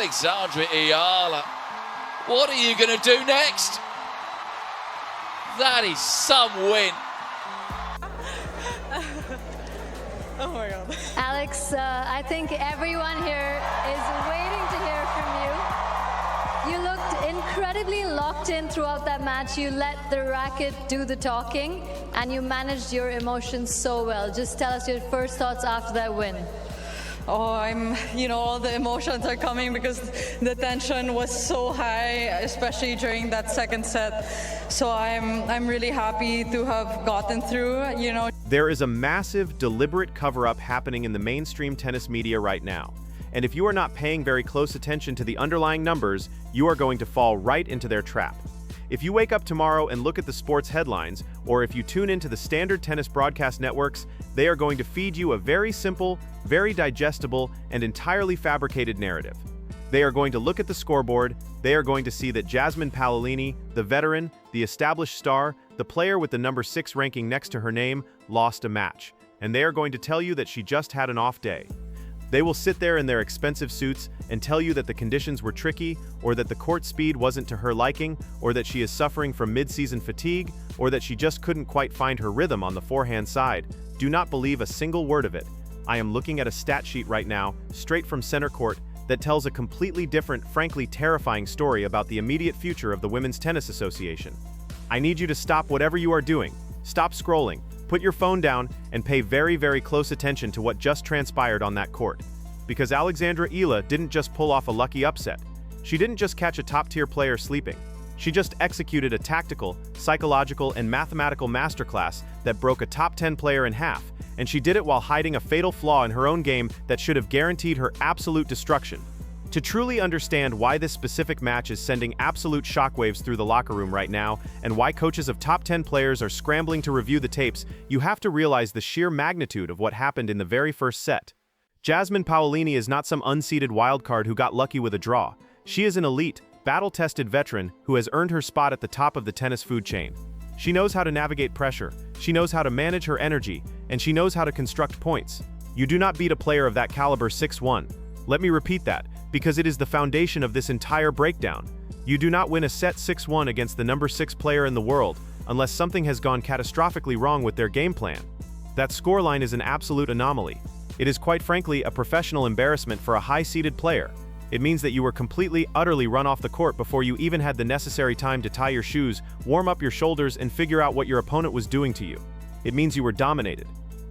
Alexandra EALA, what are you going to do next? That is some win. Oh my God. Alex, I think everyone here is waiting to hear from you. You looked incredibly locked in throughout that match. You let the racket do the talking, and you managed your emotions so well. Just tell us your first thoughts after that win. Oh, all the emotions are coming because the tension was so high, especially during that second set. So I'm really happy to have gotten through, There is a massive, deliberate cover-up happening in the mainstream tennis media right now. And if you are not paying very close attention to the underlying numbers, you are going to fall right into their trap. If you wake up tomorrow and look at the sports headlines, or if you tune into the standard tennis broadcast networks, they are going to feed you a very simple, very digestible, and entirely fabricated narrative. They are going to look at the scoreboard, they are going to see that Jasmine Paolini, the veteran, the established star, the player with the number 6 ranking next to her name, lost a match. And they are going to tell you that she just had an off day. They will sit there in their expensive suits and tell you that the conditions were tricky, or that the court speed wasn't to her liking, or that she is suffering from mid-season fatigue, or that she just couldn't quite find her rhythm on the forehand side. Do not believe a single word of it. I am looking at a stat sheet right now, straight from center court, that tells a completely different, frankly terrifying story about the immediate future of the Women's Tennis Association. I need you to stop whatever you are doing. Stop scrolling. Put your phone down and pay very, very close attention to what just transpired on that court. Because Alexandra EALA didn't just pull off a lucky upset. She didn't just catch a top-tier player sleeping. She just executed a tactical, psychological, and mathematical masterclass that broke a top 10 player in half, and she did it while hiding a fatal flaw in her own game that should have guaranteed her absolute destruction. To truly understand why this specific match is sending absolute shockwaves through the locker room right now, and why coaches of top 10 players are scrambling to review the tapes, you have to realize the sheer magnitude of what happened in the very first set. Jasmine Paolini is not some unseeded wildcard who got lucky with a draw. She is an elite, battle-tested veteran who has earned her spot at the top of the tennis food chain. She knows how to navigate pressure, she knows how to manage her energy, and she knows how to construct points. You do not beat a player of that caliber 6-1. Let me repeat that, because it is the foundation of this entire breakdown. You do not win a set 6-1 against the number 6 player in the world unless something has gone catastrophically wrong with their game plan. That scoreline is an absolute anomaly. It is quite frankly a professional embarrassment for a high-seeded player. It means that you were completely, utterly run off the court before you even had the necessary time to tie your shoes, warm up your shoulders, and figure out what your opponent was doing to you. It means you were dominated.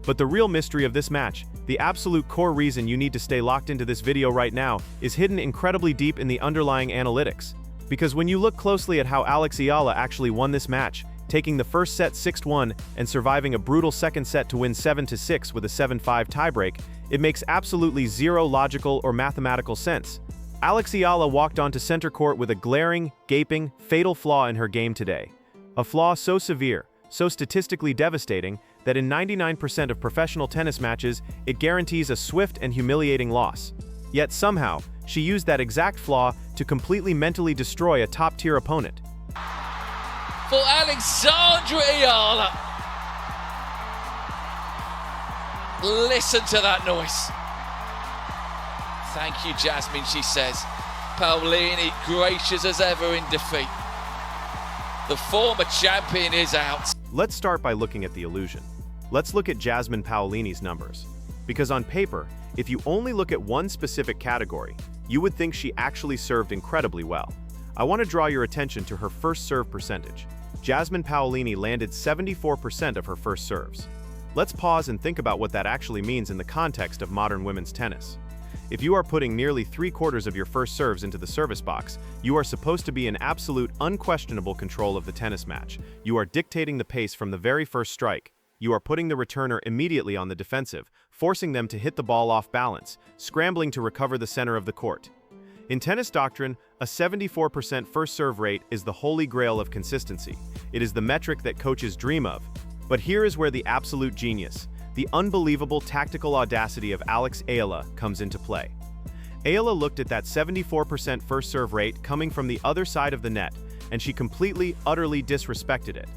But the real mystery of this match, the absolute core reason you need to stay locked into this video right now, is hidden incredibly deep in the underlying analytics. Because when you look closely at how Alex EALA actually won this match, taking the first set 6-1 and surviving a brutal second set to win 7-6 with a 7-5 tiebreak, it makes absolutely zero logical or mathematical sense. Alex EALA walked onto center court with a glaring, gaping, fatal flaw in her game today. A flaw so severe, so statistically devastating, that in 99% of professional tennis matches, it guarantees a swift and humiliating loss. Yet somehow, she used that exact flaw to completely mentally destroy a top-tier opponent. For Alexandra EALA. Listen to that noise. Thank you, Jasmine, she says. Paolini gracious as ever in defeat. The former champion is out. Let's start by looking at the illusion. Let's look at Jasmine Paolini's numbers. Because on paper, if you only look at one specific category, you would think she actually served incredibly well. I want to draw your attention to her first serve percentage. Jasmine Paolini landed 74% of her first serves. Let's pause and think about what that actually means in the context of modern women's tennis. If you are putting nearly 3/4 of your first serves into the service box, you are supposed to be in absolute, unquestionable control of the tennis match. You are dictating the pace from the very first strike. You are putting the returner immediately on the defensive, forcing them to hit the ball off balance, scrambling to recover the center of the court. In tennis doctrine, a 74% first serve rate is the holy grail of consistency. It is the metric that coaches dream of. But here is where the absolute genius, the unbelievable tactical audacity of Alex EALA comes into play. EALA looked at that 74% first serve rate coming from the other side of the net, and she completely, utterly disrespected it.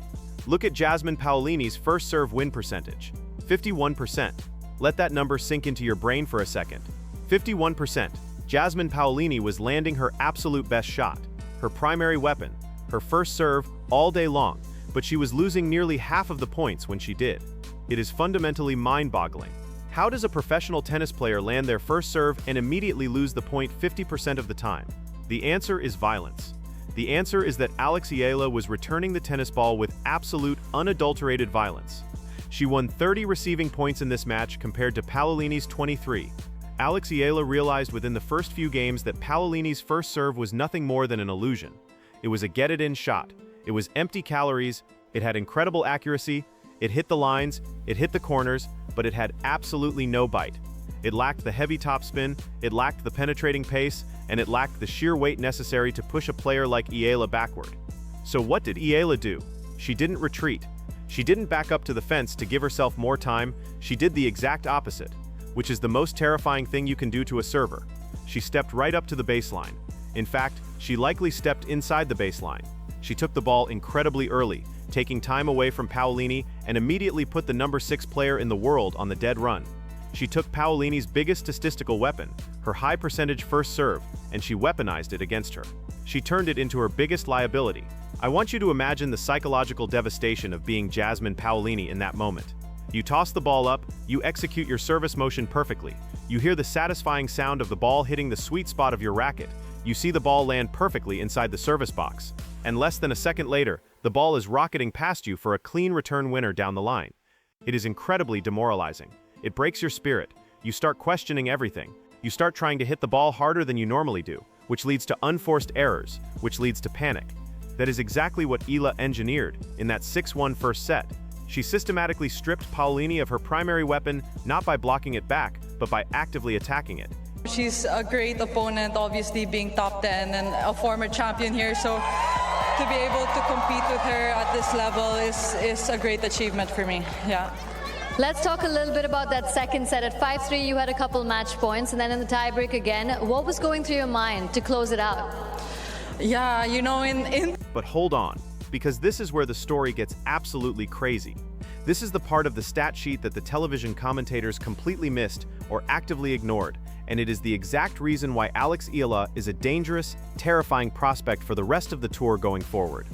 Look at Jasmine Paolini's first serve win percentage, 51%. Let that number sink into your brain for a second. 51%. Jasmine Paolini was landing her absolute best shot, her primary weapon, her first serve all day long, but she was losing nearly half of the points when she did. It is fundamentally mind-boggling. How does a professional tennis player land their first serve and immediately lose the point 50% of the time? The answer is violence. The answer is that Alex EALA was returning the tennis ball with absolute, unadulterated violence. She won 30 receiving points in this match compared to Paolini's 23. Alex EALA realized within the first few games that Paolini's first serve was nothing more than an illusion. It was a get-it-in shot. It was empty calories, it had incredible accuracy, it hit the lines, it hit the corners, but it had absolutely no bite. It lacked the heavy topspin, it lacked the penetrating pace, and it lacked the sheer weight necessary to push a player like EALA backward. So what did EALA do? She didn't retreat. She didn't back up to the fence to give herself more time, she did the exact opposite, which is the most terrifying thing you can do to a server. She stepped right up to the baseline. In fact, she likely stepped inside the baseline. She took the ball incredibly early, taking time away from Paolini and immediately put the number 6 player in the world on the dead run. She took Paolini's biggest statistical weapon, her high percentage first serve, and she weaponized it against her. She turned it into her biggest liability. I want you to imagine the psychological devastation of being Jasmine Paolini in that moment. You toss the ball up, you execute your service motion perfectly. You hear the satisfying sound of the ball hitting the sweet spot of your racket. You see the ball land perfectly inside the service box. And less than a second later, the ball is rocketing past you for a clean return winner down the line. It is incredibly demoralizing. It breaks your spirit. You start questioning everything. You start trying to hit the ball harder than you normally do, which leads to unforced errors, which leads to panic. That is exactly what EALA engineered in that 6-1 first set. She systematically stripped Paolini of her primary weapon, not by blocking it back, but by actively attacking it. She's a great opponent, obviously being top 10 and a former champion here, so to be able to compete with her at this level is a great achievement for me, yeah. Let's talk a little bit about that second set. At 5-3, you had a couple match points, and then in the tiebreak again. What was going through your mind to close it out? Yeah, you know, But hold on, because this is where the story gets absolutely crazy. This is the part of the stat sheet that the television commentators completely missed or actively ignored, and it is the exact reason why Alex EALA is a dangerous, terrifying prospect for the rest of the tour going forward.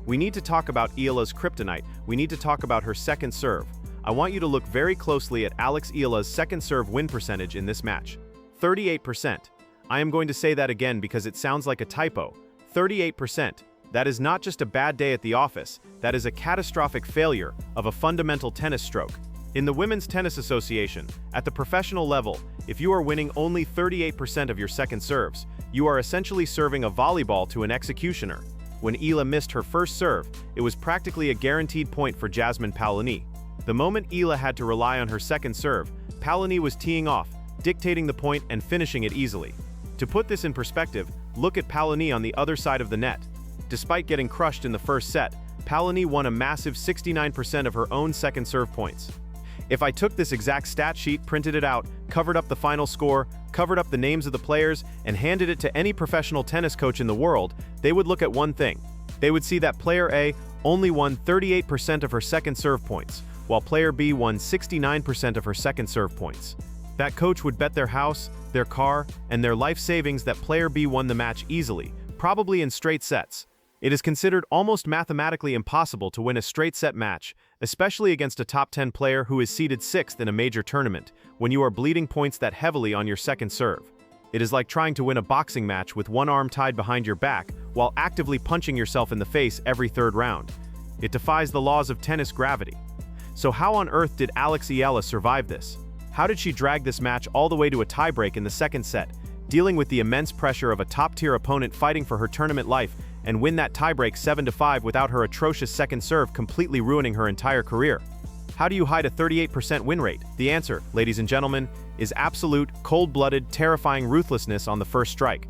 We need to talk about EALA's kryptonite. We need to talk about her second serve. I want you to look very closely at Alex EALA's second serve win percentage in this match. 38%. I am going to say that again because it sounds like a typo. 38%. That is not just a bad day at the office, that is a catastrophic failure of a fundamental tennis stroke. In the Women's Tennis Association, at the professional level, if you are winning only 38% of your second serves, you are essentially serving a volleyball to an executioner. When EALA missed her first serve, it was practically a guaranteed point for Jasmine Paolini. The moment EALA had to rely on her second serve, Paolini was teeing off, dictating the point and finishing it easily. To put this in perspective, look at Paolini on the other side of the net. Despite getting crushed in the first set, Paolini won a massive 69% of her own second serve points. If I took this exact stat sheet, printed it out, covered up the final score, covered up the names of the players, and handed it to any professional tennis coach in the world, they would look at one thing. They would see that player A only won 38% of her second serve points, while player B won 69% of her second serve points. That coach would bet their house, their car, and their life savings that player B won the match easily, probably in straight sets. It is considered almost mathematically impossible to win a straight set match, especially against a top 10 player who is seeded 6th in a major tournament, when you are bleeding points that heavily on your second serve. It is like trying to win a boxing match with one arm tied behind your back while actively punching yourself in the face every third round. It defies the laws of tennis gravity. So how on earth did Alex EALA survive this? How did she drag this match all the way to a tiebreak in the second set, dealing with the immense pressure of a top-tier opponent fighting for her tournament life, and win that tiebreak 7-5 without her atrocious second serve completely ruining her entire career? How do you hide a 38% win rate? The answer, ladies and gentlemen, is absolute, cold-blooded, terrifying ruthlessness on the first strike.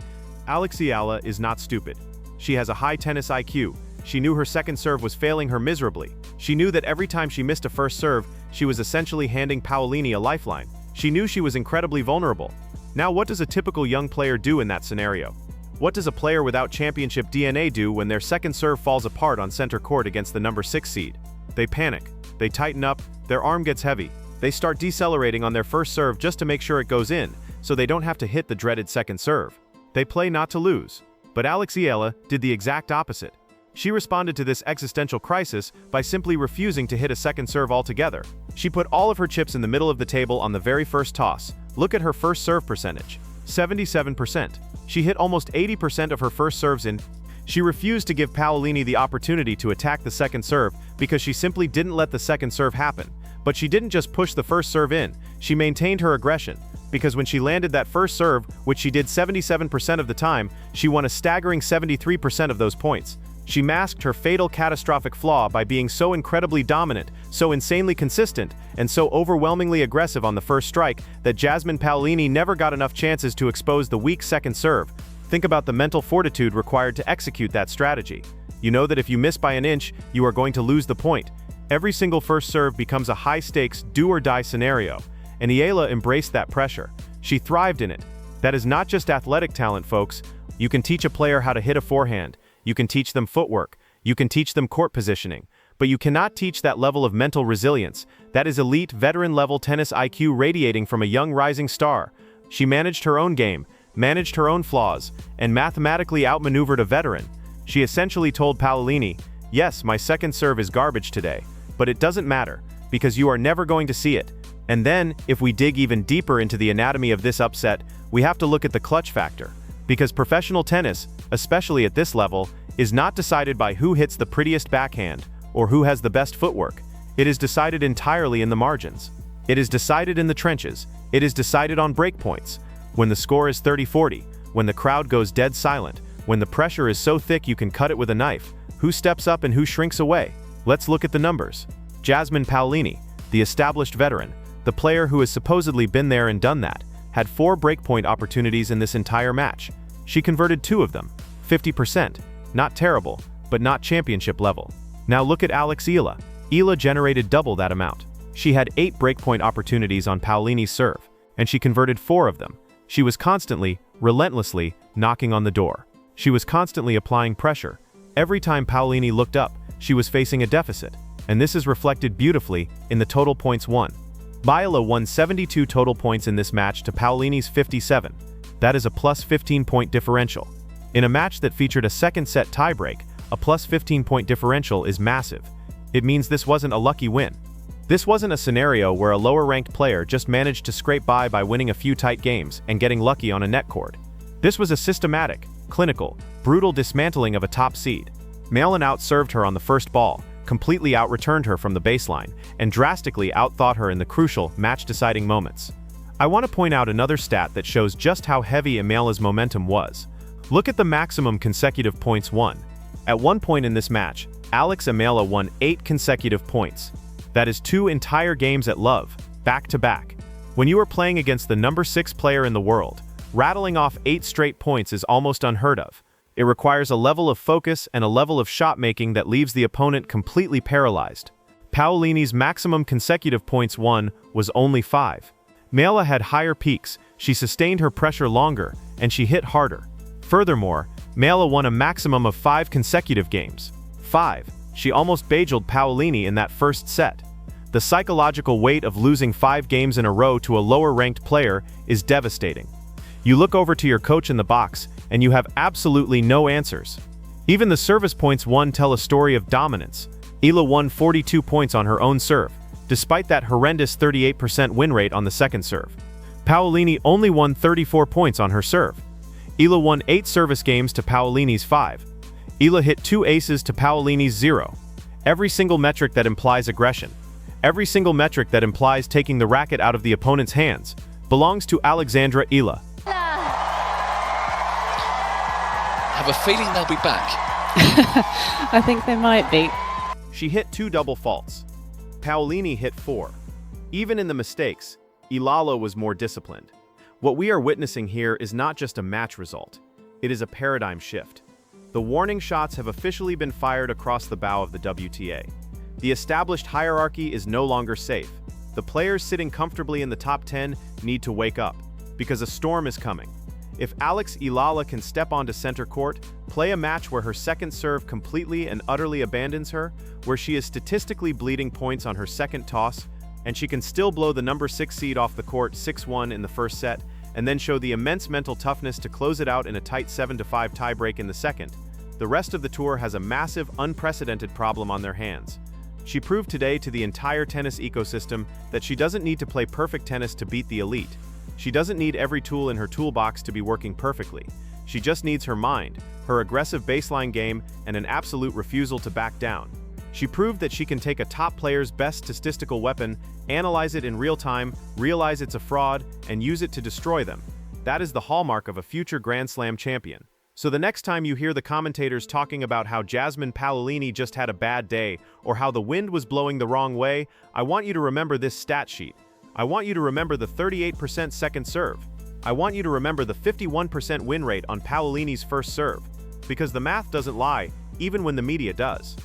Alex EALA is not stupid. She has a high tennis IQ. She knew her second serve was failing her miserably. She knew that every time she missed a first serve, she was essentially handing Paolini a lifeline. She knew she was incredibly vulnerable. Now, what does a typical young player do in that scenario? What does a player without championship DNA do when their second serve falls apart on center court against the number 6 seed? They panic. They tighten up. Their arm gets heavy. They start decelerating on their first serve just to make sure it goes in. so they don't have to hit the dreaded second serve. They play not to lose. But EALA did the exact opposite. She responded to this existential crisis by simply refusing to hit a second serve altogether. She put all of her chips in the middle of the table on the very first toss. Look at her first serve percentage. 77%. She hit almost 80% of her first serves in. She refused to give Paolini the opportunity to attack the second serve because she simply didn't let the second serve happen. But she didn't just push the first serve in, she maintained her aggression. Because when she landed that first serve, which she did 77% of the time, she won a staggering 73% of those points. She masked her fatal catastrophic flaw by being so incredibly dominant, so insanely consistent, and so overwhelmingly aggressive on the first strike that Jasmine Paolini never got enough chances to expose the weak second serve. Think about the mental fortitude required to execute that strategy. You know that if you miss by an inch, you are going to lose the point. Every single first serve becomes a high-stakes, do-or-die scenario, and EALA embraced that pressure. She thrived in it. That is not just athletic talent, folks. You can teach a player how to hit a forehand. You can teach them footwork. You can teach them court positioning. But you cannot teach that level of mental resilience. That is elite, veteran-level tennis IQ radiating from a young rising star. She managed her own game, managed her own flaws, and mathematically outmaneuvered a veteran. She essentially told Paolini, "Yes, my second serve is garbage today, but it doesn't matter, because you are never going to see it." And then, if we dig even deeper into the anatomy of this upset, we have to look at the clutch factor. Because professional tennis, especially at this level, is not decided by who hits the prettiest backhand or who has the best footwork. It is decided entirely in the margins. It is decided in the trenches. It is decided on breakpoints. When the score is 30-40, when the crowd goes dead silent, when the pressure is so thick you can cut it with a knife, who steps up and who shrinks away? Let's look at the numbers. Jasmine Paolini, the established veteran, the player who has supposedly been there and done that, had 4 breakpoint opportunities in this entire match. She converted 2 of them, 50%. Not terrible, but not championship level. Now look at EALA. EALA generated double that amount. She had 8 breakpoint opportunities on Paolini's serve, and she converted 4 of them. She was constantly, relentlessly, knocking on the door. She was constantly applying pressure. Every time Paolini looked up, she was facing a deficit, and this is reflected beautifully in the total points won. EALA won 72 total points in this match to Paolini's 57. That is a plus 15-point differential. In a match that featured a second set tiebreak, a plus 15-point differential is massive. It means this wasn't a lucky win. This wasn't a scenario where a lower-ranked player just managed to scrape by winning a few tight games and getting lucky on a net cord. This was a systematic, clinical, brutal dismantling of a top seed. Malin outserved her on the first ball, completely out-returned her from the baseline, and drastically outthought her in the crucial, match-deciding moments. I want to point out another stat that shows just how heavy EALA's momentum was. Look at the maximum consecutive points won. At one point in this match, EALA won 8 consecutive points. That is 2 entire games at love, back-to-back. When you are playing against the number 6 player in the world, rattling off 8 straight points is almost unheard of. It requires a level of focus and a level of shot-making that leaves the opponent completely paralyzed. Paolini's maximum consecutive points won was only 5. EALA had higher peaks, she sustained her pressure longer, and she hit harder. Furthermore, EALA won a maximum of 5 consecutive games. 5. She almost bejeweled Paolini in that first set. The psychological weight of losing 5 games in a row to a lower-ranked player is devastating. You look over to your coach in the box, and you have absolutely no answers. Even the service points won tell a story of dominance. EALA won 42 points on her own serve, despite that horrendous 38% win rate on the second serve. Paolini only won 34 points on her serve. EALA won 8 service games to Paolini's 5. EALA hit 2 aces to Paolini's 0. Every single metric that implies aggression, every single metric that implies taking the racket out of the opponent's hands, belongs to Alexandra EALA. I have a feeling they'll be back. I think they might be. She hit 2 double faults. Paolini hit 4. Even in the mistakes, EALA was more disciplined. What we are witnessing here is not just a match result. It is a paradigm shift. The warning shots have officially been fired across the bow of the WTA. The established hierarchy is no longer safe. The players sitting comfortably in the top 10 need to wake up, because a storm is coming. If EALA can step onto center court, play a match where her second serve completely and utterly abandons her, where she is statistically bleeding points on her second toss, and she can still blow the number 6 seed off the court 6-1 in the first set, and then show the immense mental toughness to close it out in a tight 7-5 tiebreak in the second, the rest of the tour has a massive, unprecedented problem on their hands. She proved today to the entire tennis ecosystem that she doesn't need to play perfect tennis to beat the elite. She doesn't need every tool in her toolbox to be working perfectly. She just needs her mind, her aggressive baseline game, and an absolute refusal to back down. She proved that she can take a top player's best statistical weapon, analyze it in real time, realize it's a fraud, and use it to destroy them. That is the hallmark of a future Grand Slam champion. So the next time you hear the commentators talking about how Jasmine Paolini just had a bad day, or how the wind was blowing the wrong way, I want you to remember this stat sheet. I want you to remember the 38% second serve. I want you to remember the 51% win rate on Paolini's first serve. Because the math doesn't lie, even when the media does.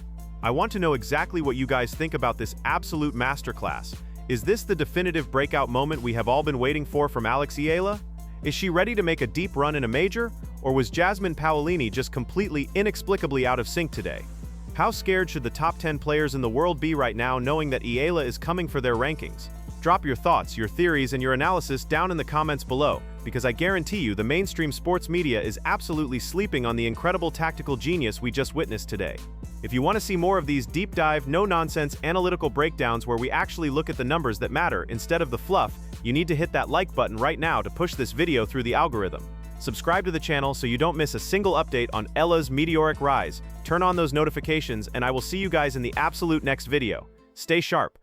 I want to know exactly what you guys think about this absolute masterclass. Is this the definitive breakout moment we have all been waiting for from Alex EALA? Is she ready to make a deep run in a major? Or was Jasmine Paolini just completely, inexplicably out of sync today? How scared should the top 10 players in the world be right now knowing that EALA is coming for their rankings? Drop your thoughts, your theories, and your analysis down in the comments below, because I guarantee you the mainstream sports media is absolutely sleeping on the incredible tactical genius we just witnessed today. If you want to see more of these deep dive, no-nonsense analytical breakdowns where we actually look at the numbers that matter instead of the fluff, you need to hit that like button right now to push this video through the algorithm. Subscribe to the channel so you don't miss a single update on EALA's meteoric rise. Turn on those notifications, and I will see you guys in the absolute next video. Stay sharp.